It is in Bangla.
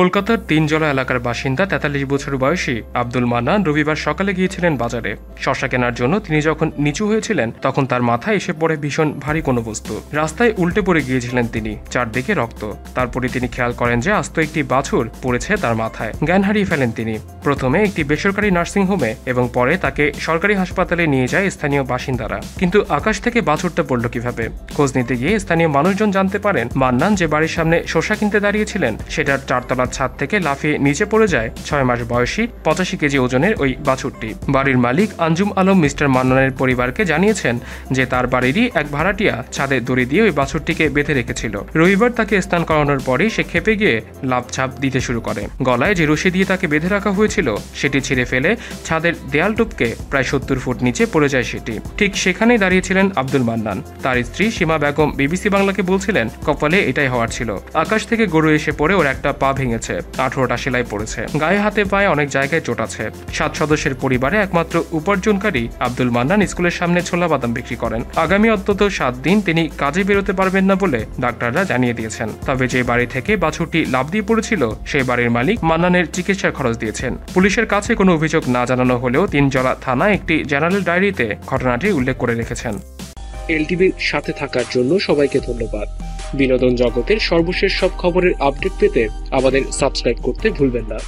কলকাতার তিনজলা এলাকার বাসিন্দা ৪৩ বছর বয়সী আব্দুল মান্নান রবিবার সকালে গিয়েছিলেন বাজারে শসা কেনার জন্য। তিনি যখন নিচু হয়েছিলেন তখন তার মাথায় এসে পড়ে ভীষণ ভারী কোনো বস্তু। রাস্তায় উল্টে পড়ে গিয়েছিলেন তিনি, চারদিকে রক্ত। তারপরে তিনি খেয়াল করেন যে আস্ত একটি বাছুর পড়েছে তার মাথায়। জ্ঞান হারিয়ে ফেলেন তিনি। প্রথমে একটি বেসরকারি নার্সিংহোমে এবং পরে তাকে সরকারি হাসপাতালে নিয়ে যায় স্থানীয় বাসিন্দারা। কিন্তু আকাশ থেকে বাছুরটা পড়ল কিভাবে? খোঁজ নিতে গিয়ে স্থানীয় মানুষজন জানতে পারেন মান্নান যে বাড়ির সামনে শসা কিনতে দাঁড়িয়েছিলেন সেটার 4তলা ছাদ থেকে লাফিয়ে নিচে পড়ে যায় 6 মাস বয়সী 85 কেজি ওজনের ওই বাছুরটি। বাড়ির মালিক আঞ্জুম আলম মিস্টার মান্নানের পরিবারকে জানিয়েছেন যে তার বাড়িরই এক ভাড়াটিয়া ছাদে দড়ি দিয়ে ওই বাছুরটিকে বেঁধে রেখেছিল। রবিবার তাকে স্নান করানোর পরেই সে খেপে গিয়ে লাফঝাপ দিতে শুরু করে। গলায় যে রশি দিয়ে তাকে বেঁধে রাখা হয়েছিল সেটি ছিঁড়ে ফেলে ছাদের দেয়াল টপকে প্রায় 70 ফুট নিচে পড়ে যায় সেটি। ঠিক সেখানেই দাঁড়িয়েছিলেন আব্দুল মান্নান। তার স্ত্রী সীমা বেগম বিবিসি বাংলাকে বলছিলেন, কপালে এটাই হওয়ার ছিল। আকাশ থেকে গরু এসে পড়ে ওর একটা পা ভেঙেছে, 18টা সেলাই পড়েছে, গায়ে হাতে পায়ে অনেক জায়গায় চোট আছে। 7 সদস্যের পরিবারে একমাত্র উপার্জনকারী আব্দুল মান্নান স্কুলের সামনে ছোলা বাদাম বিক্রি করেন। আগামী অন্তত 7 দিন তিনি কাজে বেরোতে পারবেন না বলে ডাক্তাররা জানিয়ে দিয়েছেন। তবে যে বাড়ি থেকে বাছুরটি লাফ দিয়ে পড়েছিল সেই বাড়ির মালিক মান্নানের চিকিৎসার খরচ দিয়েছেন। পুলিশের কাছে কোনো অভিযোগ না জানানো হলেও তিনজলা থানায় একটি জেনারেল ডায়েরিতে ঘটনাটি উল্লেখ করে রেখেছেন। এলটিভির সাথে থাকার জন্য সবাইকে ধন্যবাদ। বিনোদন জগতের সর্বশেষ সব খবরের আপডেট পেতে আমাদের সাবস্ক্রাইব করতে ভুলবেন না।